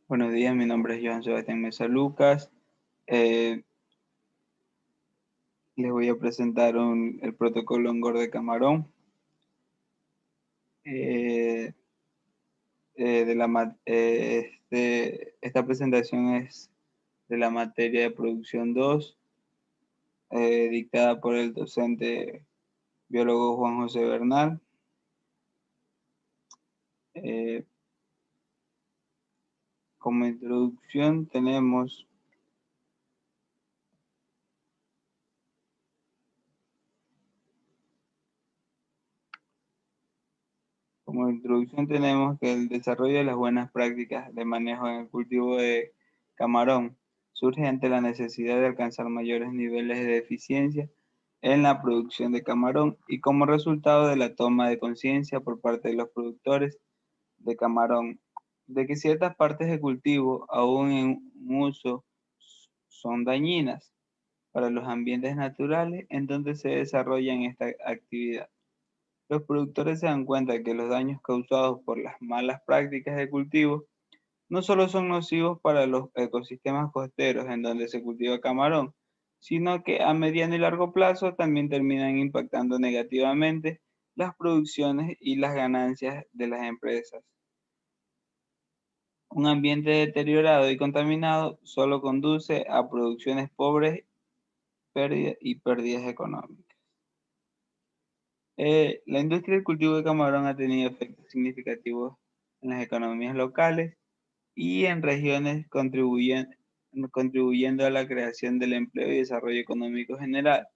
Buenos días, mi nombre es Johan Sebastián Mesa Lucas. Eh, Les voy a presentar el protocolo Ngor de camarón. Eh, Esta presentación es de la materia de producción 2, dictada por el docente biólogo Juan José Bernal. Eh, Como introducción tenemos que el desarrollo de las buenas prácticas de manejo en el cultivo de camarón surge ante la necesidad de alcanzar mayores niveles de eficiencia en la producción de camarón y como resultado de la toma de conciencia por parte de los productores de camarón de que ciertas partes de cultivo aún en uso son dañinas para los ambientes naturales en donde se desarrolla esta actividad. Los productores se dan cuenta que los daños causados por las malas prácticas de cultivo no solo son nocivos para los ecosistemas costeros en donde se cultiva camarón, sino que a mediano y largo plazo también terminan impactando negativamente las producciones y las ganancias de las empresas. Un ambiente deteriorado y contaminado solo conduce a producciones pobres y pérdidas económicas. La industria del cultivo de camarón ha tenido efectos significativos en las economías locales y en regiones contribuyendo a la creación del empleo y desarrollo económico general.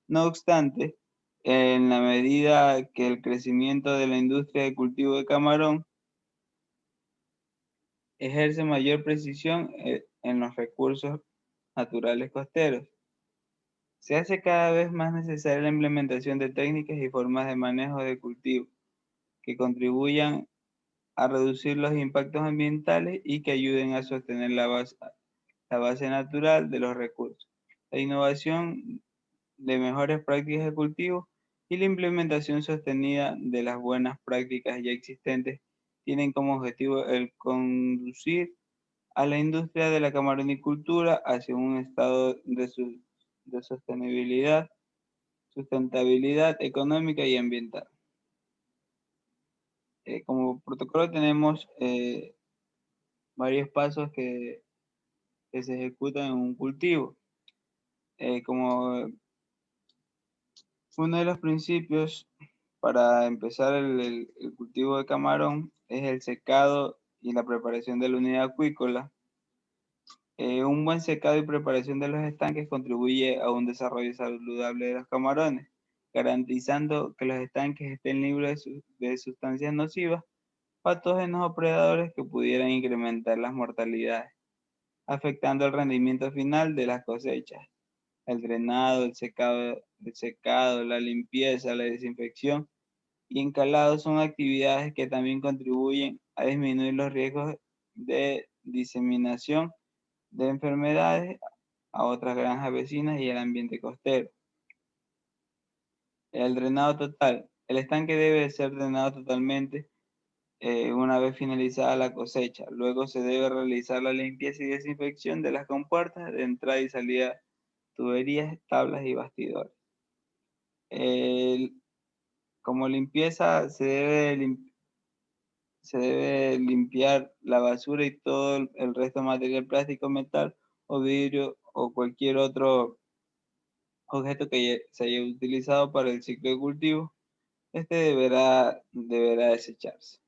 No obstante, en la medida que el crecimiento de la industria de cultivo de camarón ejerce mayor precisión en los recursos naturales costeros, se hace cada vez más necesaria la implementación de técnicas y formas de manejo de cultivo que contribuyan a reducir los impactos ambientales y que ayuden a sostener la base natural de los recursos, la innovación de mejores prácticas de cultivo y la implementación sostenida de las buenas prácticas ya existentes tienen como objetivo el conducir a la industria de la camaronicultura hacia un estado de sustentabilidad económica y ambiental. Como protocolo tenemos varios pasos que se ejecutan en un cultivo. Como uno de los principios para empezar el cultivo de camarón es el secado y la preparación de la unidad acuícola. Un buen secado y preparación de los estanques contribuye a un desarrollo saludable de los camarones, garantizando que los estanques estén libres de sustancias nocivas, patógenos o predadores que pudieran incrementar las mortalidades, afectando el rendimiento final de las cosechas. El drenado, el secado, la limpieza, la desinfección y encalado son actividades que también contribuyen a disminuir los riesgos de diseminación de enfermedades a otras granjas vecinas y el ambiente costero. El drenado total. El estanque debe ser drenado totalmente una vez finalizada la cosecha. Luego se debe realizar la limpieza y desinfección de las compuertas de entrada y salida, tuberías, tablas y bastidores. El- Como limpieza se debe limpiar la basura y todo el resto de material plástico, metal o vidrio o cualquier otro objeto que se haya utilizado para el ciclo de cultivo. Este deberá desecharse.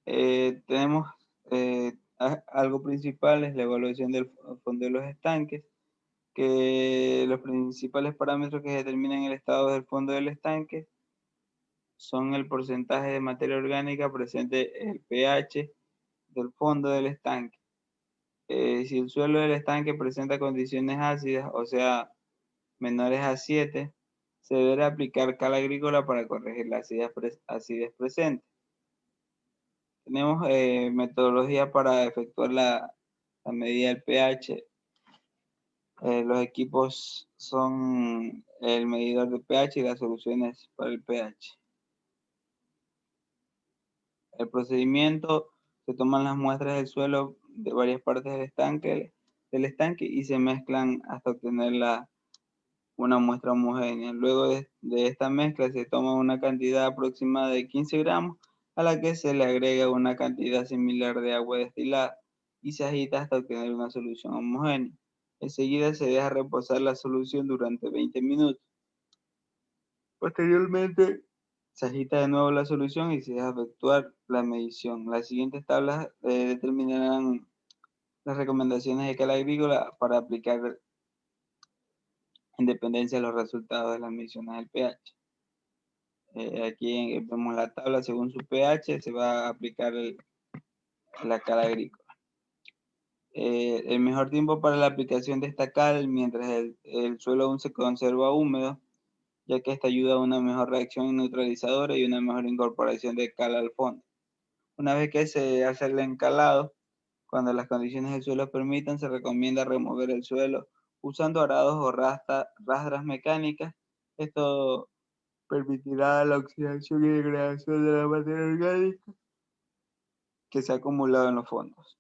Tenemos algo principal, es la evaluación del fondo de los estanques, que los principales parámetros que determinan el estado del fondo del estanque son el porcentaje de materia orgánica presente, el pH del fondo del estanque. Si el suelo del estanque presenta condiciones ácidas, o sea, menores a 7, se deberá aplicar cal agrícola para corregir la acidez presente. Tenemos metodología para efectuar la medida del pH. Los equipos son el medidor de pH y las soluciones para el pH. El procedimiento: se toman las muestras del suelo de varias partes del estanque y se mezclan hasta obtener una muestra homogénea. Luego de esta mezcla se toma una cantidad aproximada de 15 gramos a la que se le agrega una cantidad similar de agua destilada y se agita hasta obtener una solución homogénea. Enseguida se deja reposar la solución durante 20 minutos. Posteriormente se agita de nuevo la solución y se deja efectuar la medición. Las siguientes tablas determinarán las recomendaciones de cala agrícola para aplicar en dependencia de los resultados de las mediciones del pH. Aquí vemos la tabla: según su pH se va a aplicar la cal agrícola. El mejor tiempo para la aplicación de esta cal mientras el suelo aún se conserva húmedo, ya que esta ayuda a una mejor reacción neutralizadora y una mejor incorporación de cal al fondo. Una vez que se hace el encalado, cuando las condiciones del suelo permitan, se recomienda remover el suelo usando arados o rastras mecánicas. Esto permitirá la oxidación y degradación de la materia orgánica que se ha acumulado en los fondos.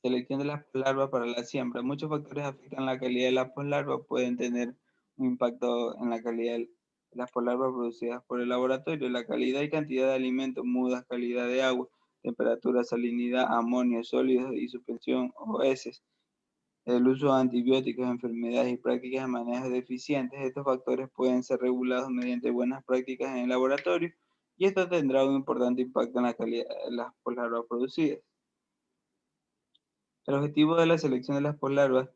Selección de las poslarvas para la siembra. Muchos factores afectan la calidad de las poslarvas. Pueden tener un impacto en la calidad de las poslarvas producidas por el laboratorio. La calidad y cantidad de alimentos, mudas, calidad de agua, temperatura, salinidad, amonio, sólidos y suspensión o heces. El uso de antibióticos, enfermedades y prácticas de manejo deficientes. Estos factores pueden ser regulados mediante buenas prácticas en el laboratorio y esto tendrá un importante impacto en la calidad de las poslarvas producidas. El objetivo de la selección de las poslarvas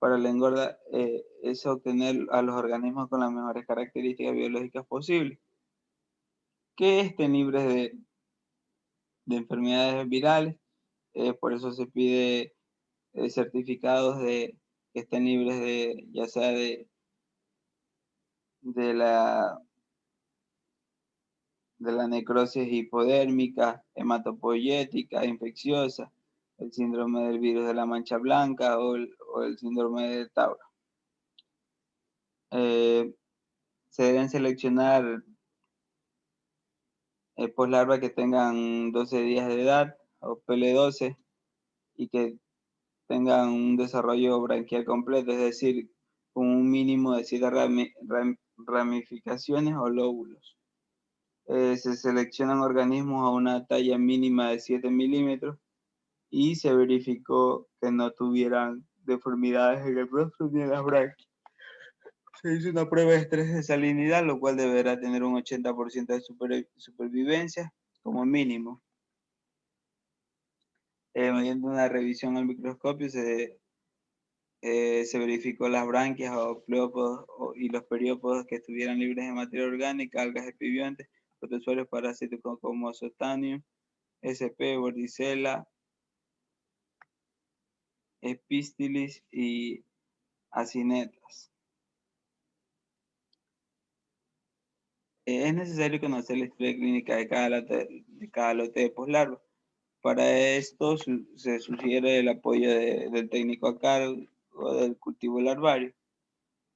para la engorda es obtener a los organismos con las mejores características biológicas posibles, que estén libres de enfermedades virales. Por eso se pide certificados que estén libres ya sea de la necrosis hipodérmica, hematopoyética, infecciosa, el síndrome del virus de la mancha blanca o el síndrome de Tauro. Se deben seleccionar poslarvas que tengan 12 días de edad o PL12 y que tengan un desarrollo branquial completo, es decir, con un mínimo de 7 ramificaciones o lóbulos. Se seleccionan organismos a una talla mínima de 7 milímetros y se verificó que no tuvieran deformidades en el rostro ni en las branquias. Se hizo una prueba de estrés de salinidad, lo cual deberá tener un 80% de supervivencia como mínimo. Mediante una revisión al microscopio se verificó las branquias o pleópodos y los periópodos que estuvieran libres de materia orgánica, algas epibiontes, protozoarios parasíticos como Sotanium, SP, Bordicella, Epistilis y Acinetas. Es necesario conocer la historia clínica de cada lote de poslarva. Para esto se sugiere el apoyo del técnico a cargo del cultivo larvario.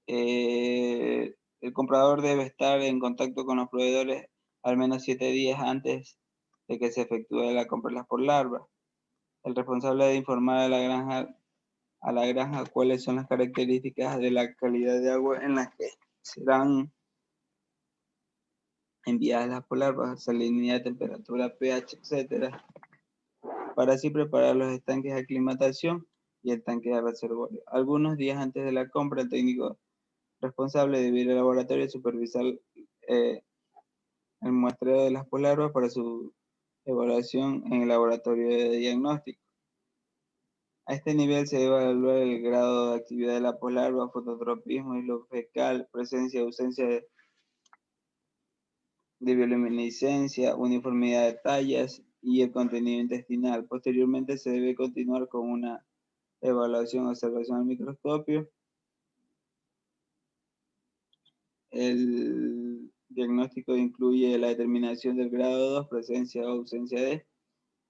El comprador debe estar en contacto con los proveedores al menos 7 días antes de que se efectúe la compra de las poslarvas. El responsable debe informar a la granja cuáles son las características de la calidad de agua en las que serán enviadas las poslarvas, salinidad, temperatura, pH, etc., para así preparar los estanques de aclimatación y el tanque de reservorio. Algunos días antes de la compra, el técnico responsable debe ir al laboratorio y supervisar el muestreo de las poslarvas para su evaluación en el laboratorio de diagnóstico. A este nivel se debe evaluar el grado de actividad de la poslarva, fototropismo, hilo fecal, presencia o ausencia de bioluminiscencia, uniformidad de tallas y el contenido intestinal. Posteriormente se debe continuar con una evaluación, observación al microscopio. El diagnóstico incluye la determinación del grado 2, presencia o ausencia de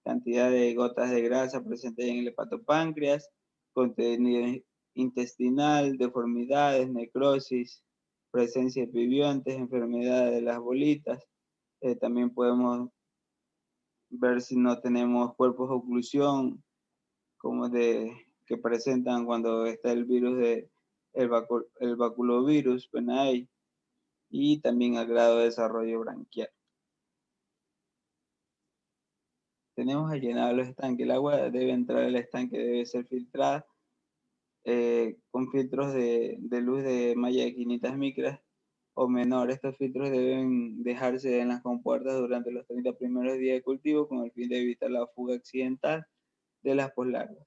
cantidad de gotas de grasa presentes en el hepatopáncreas, contenido intestinal, deformidades, necrosis, presencia de epibiontes, enfermedad de las bolitas, También podemos ver si no tenemos cuerpos de oclusión, como que presentan cuando está el virus de el baculovirus, PNI, y también al grado de desarrollo branquial. Tenemos al llenado de los estanques. El agua debe entrar al estanque, debe ser filtrada con filtros de luz de malla de 500 micras o menor. Estos filtros deben dejarse en las compuertas durante los 30 primeros días de cultivo con el fin de evitar la fuga accidental de las poslarvas.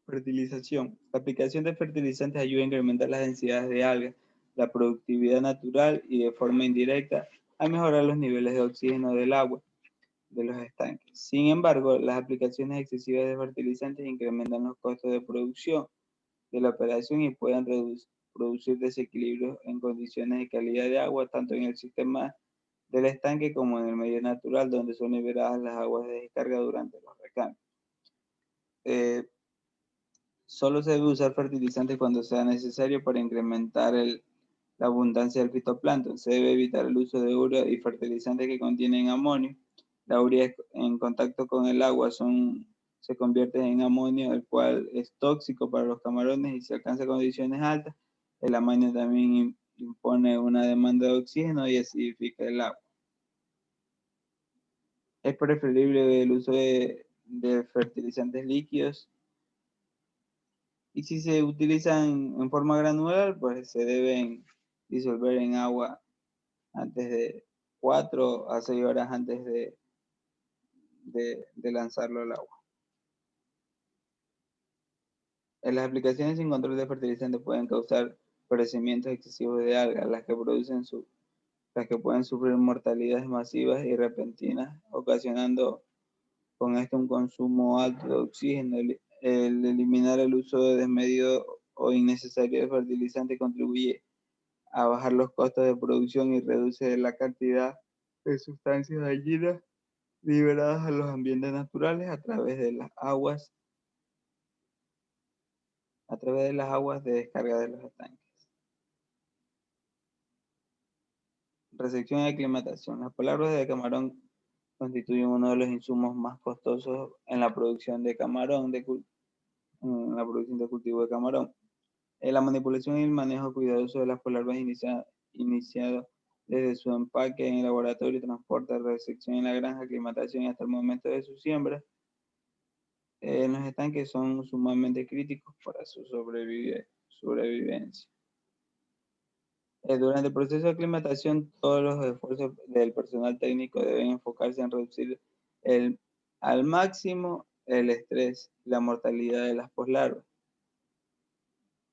Fertilización. La aplicación de fertilizantes ayuda a incrementar las densidades de algas, la productividad natural y de forma indirecta a mejorar los niveles de oxígeno del agua de los estanques. Sin embargo, las aplicaciones excesivas de fertilizantes incrementan los costos de producción de la operación y pueden producir desequilibrios en condiciones de calidad de agua, tanto en el sistema del estanque como en el medio natural, donde son liberadas las aguas de descarga durante los recambios. Solo se debe usar fertilizantes cuando sea necesario para incrementar la abundancia del fitoplancton. Se debe evitar el uso de urea y fertilizantes que contienen amonio. La urea en contacto con el agua se convierte en amonio, el cual es tóxico para los camarones y si alcanza condiciones altas, el amonio también impone una demanda de oxígeno y acidifica el agua. Es preferible el uso de fertilizantes líquidos y si se utilizan en forma granular, pues se deben disolver en agua antes de 4 a 6 horas antes de lanzarlo al agua. En las aplicaciones sin control de fertilizantes pueden causar florecimientos excesivos de algas, las que pueden sufrir mortalidades masivas y repentinas, ocasionando con esto un consumo alto de oxígeno. El eliminar el uso desmedido o innecesario de fertilizantes contribuye a bajar los costos de producción y reduce la cantidad de sustancias dañinas liberadas a los ambientes naturales a través de las aguas de descarga de los estanques. Recepción y aclimatación. Las palabras de camarón constituyen uno de los insumos más costosos en la producción de camarón, en la producción de cultivo de camarón. La manipulación y el manejo cuidadoso de las larvas iniciado desde su empaque en el laboratorio, transporte, recepción en la granja, aclimatación y hasta el momento de su siembra, en los estanques son sumamente críticos para su sobrevivencia. Durante el proceso de aclimatación, todos los esfuerzos del personal técnico deben enfocarse en reducir al máximo el estrés y la mortalidad de las poslarvas,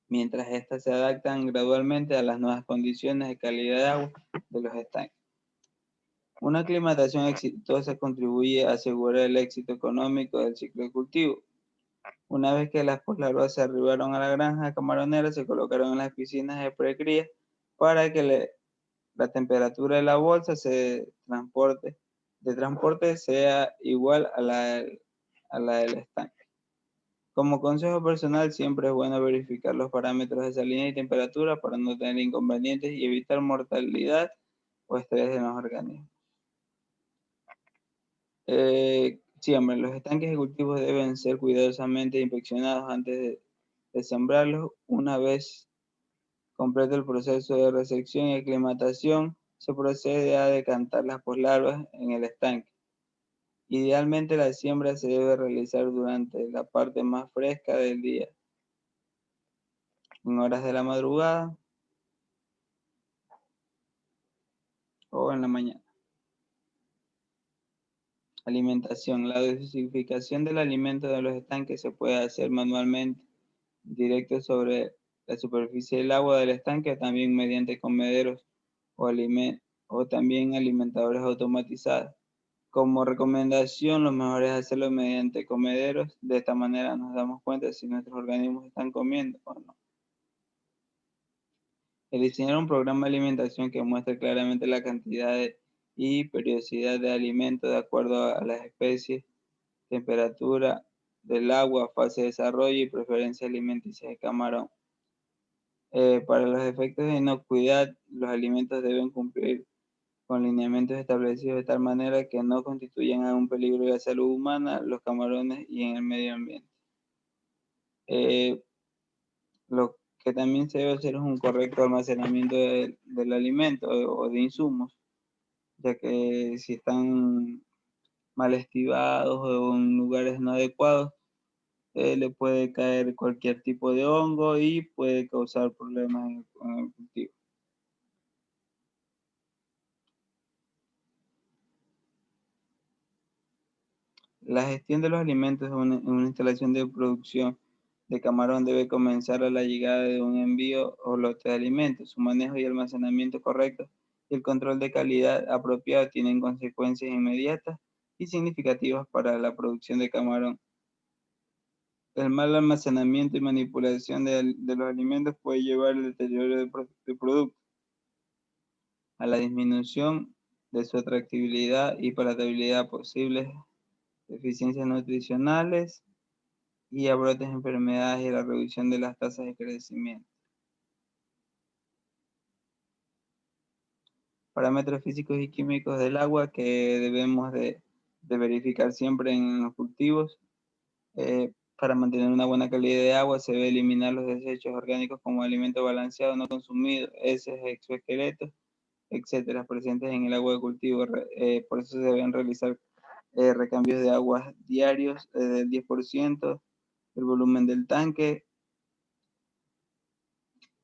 mientras éstas se adaptan gradualmente a las nuevas condiciones de calidad de agua de los estanques. Una aclimatación exitosa contribuye a asegurar el éxito económico del ciclo de cultivo. Una vez que las poslarvas se arribaron a la granja camaronera, se colocaron en las piscinas de precría para que la temperatura de la bolsa de transporte sea igual a la del estanque. Como consejo personal, siempre es bueno verificar los parámetros de salinidad y temperatura para no tener inconvenientes y evitar mortalidad o estrés en los organismos. Siempre, los estanques de cultivos deben ser cuidadosamente inspeccionados antes de sembrarlos. Una vez completo el proceso de recepción y aclimatación, se procede a decantar las poslarvas en el estanque. Idealmente la siembra se debe realizar durante la parte más fresca del día, en horas de la madrugada o en la mañana. Alimentación. La dosificación del alimento de los estanques se puede hacer manualmente, directo sobre la superficie del agua del estanque, también mediante comederos o también alimentadores automatizados. Como recomendación, lo mejor es hacerlo mediante comederos. De esta manera nos damos cuenta si nuestros organismos están comiendo o no. El diseñar un programa de alimentación que muestre claramente la cantidad y periodicidad de alimento de acuerdo a las especies, temperatura del agua, fase de desarrollo y preferencia alimenticia de camarón. Para los efectos de inocuidad, los alimentos deben cumplir con lineamientos establecidos de tal manera que no constituyan un peligro de la salud humana, los camarones y en el medio ambiente. Lo que también se debe hacer es un correcto almacenamiento del alimento o de insumos, ya que si están mal estivados o en lugares no adecuados, le puede caer cualquier tipo de hongo y puede causar problemas en el cultivo. La gestión de los alimentos en una instalación de producción de camarón debe comenzar a la llegada de un envío o lote de alimentos. Su manejo y almacenamiento correcto y el control de calidad apropiado tienen consecuencias inmediatas y significativas para la producción de camarón. El mal almacenamiento y manipulación de los alimentos puede llevar al deterioro del producto, a la disminución de su atractividad y palatabilidad, posibles deficiencias nutricionales y a brotes de enfermedades y a la reducción de las tasas de crecimiento. Parámetros físicos y químicos del agua que debemos de verificar siempre en los cultivos. Para mantener una buena calidad de agua se debe eliminar los desechos orgánicos como alimento balanceado no consumido, heces, exoesqueletos, etcétera, presentes en el agua de cultivo. Por eso se deben realizar recambios de aguas diarios del 10% del volumen del tanque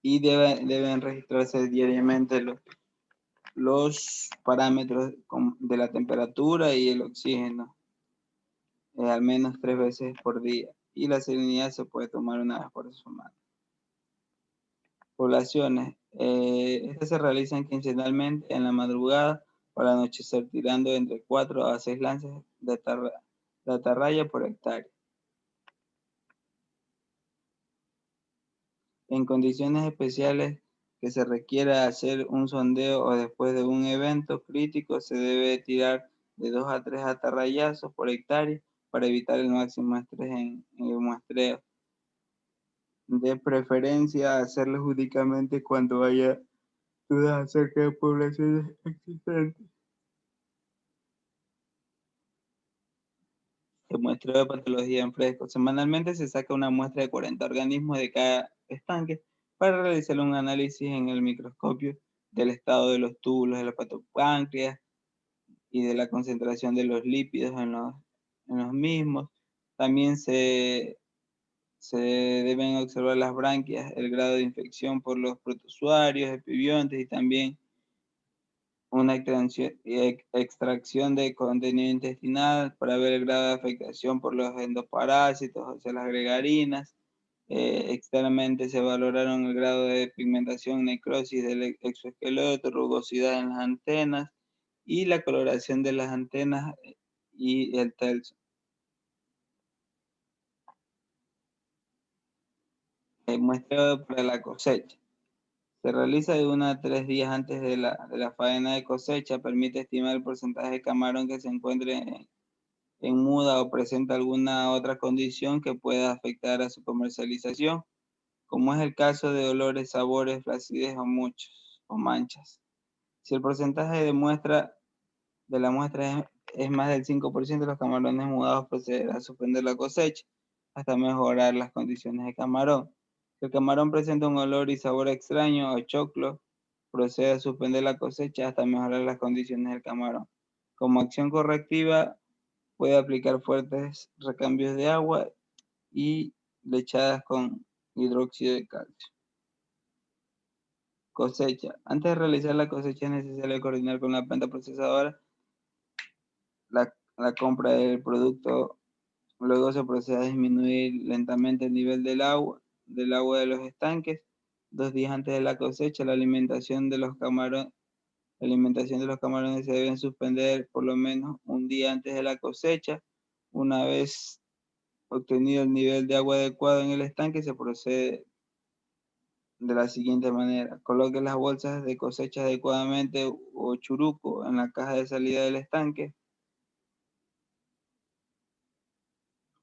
y deben registrarse diariamente los parámetros de la temperatura y el oxígeno, al menos 3 veces por día. Y la salinidad se puede tomar una vez por semana. Poblaciones. Estas se realizan quincenalmente en la madrugada o al anochecer, tirando entre 4 a 6 lanzas de atarraya por hectárea. En condiciones especiales que se requiera hacer un sondeo o después de un evento crítico, se debe tirar de 2 a 3 atarrayazos por hectárea para evitar el máximo estrés en el muestreo. De preferencia, hacerlo únicamente cuando haya dudas acerca de poblaciones existentes. El muestreo de patología en fresco. Semanalmente se saca una muestra de 40 organismos de cada estanque para realizar un análisis en el microscopio del estado de los túbulos del hepatopáncreas y de la concentración de los lípidos en los mismos. También se deben observar las branquias, el grado de infección por los protozoarios, epibiontes y también una extracción de contenido intestinal para ver el grado de afectación por los endoparásitos, o sea, las gregarinas. Externamente se valoraron el grado de pigmentación, necrosis del exoesqueleto, rugosidad en las antenas y la coloración de las antenas y el telso. El muestreo para la cosecha. Se realiza de 1 a 3 días antes de la faena de cosecha. Permite estimar el porcentaje de camarón que se encuentre en muda o presenta alguna otra condición que pueda afectar a su comercialización, como es el caso de olores, sabores, flacidez o muchos o manchas. Si el porcentaje de la muestra es más del 5%, los camarones mudados procederá a suspender la cosecha hasta mejorar las condiciones de camarón. Si el camarón presenta un olor y sabor extraño o choclo, procede a suspender la cosecha hasta mejorar las condiciones del camarón. Como acción correctiva, puede aplicar fuertes recambios de agua y lechadas con hidróxido de calcio. Cosecha. Antes de realizar la cosecha es necesario coordinar con la planta procesadora la compra del producto. Luego se procede a disminuir lentamente el nivel del agua de los estanques. 2 días antes de la cosecha, la alimentación de los camarones se deben suspender por lo menos un día antes de la cosecha. Una vez obtenido el nivel de agua adecuado en el estanque, se procede de la siguiente manera. Coloque las bolsas de cosecha adecuadamente o churuco en la caja de salida del estanque.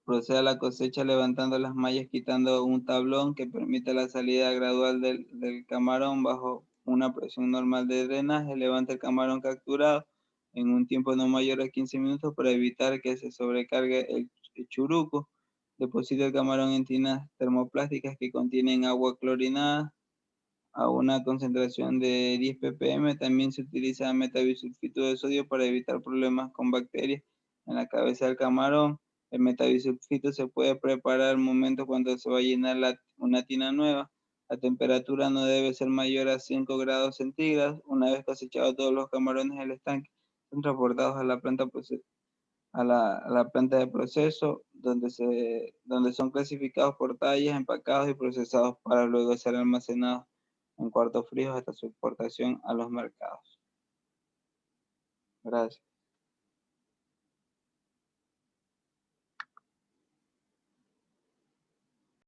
Procede a la cosecha levantando las mallas, quitando un tablón que permite la salida gradual del camarón bajo una presión normal de drenaje. Levanta el camarón capturado en un tiempo no mayor a 15 minutos para evitar que se sobrecargue el churuco. Deposita el camarón en tinas termoplásticas que contienen agua clorinada a una concentración de 10 ppm. También se utiliza metabisulfito de sodio para evitar problemas con bacterias en la cabeza del camarón. El metabisulfito se puede preparar al momento cuando se va a llenar una tina nueva. La temperatura no debe ser mayor a 5 grados centígrados. Una vez cosechados todos los camarones del estanque, son transportados a la planta a la planta de proceso, donde son clasificados por tallas, empacados y procesados para luego ser almacenados en cuartos fríos hasta su exportación a los mercados. Gracias.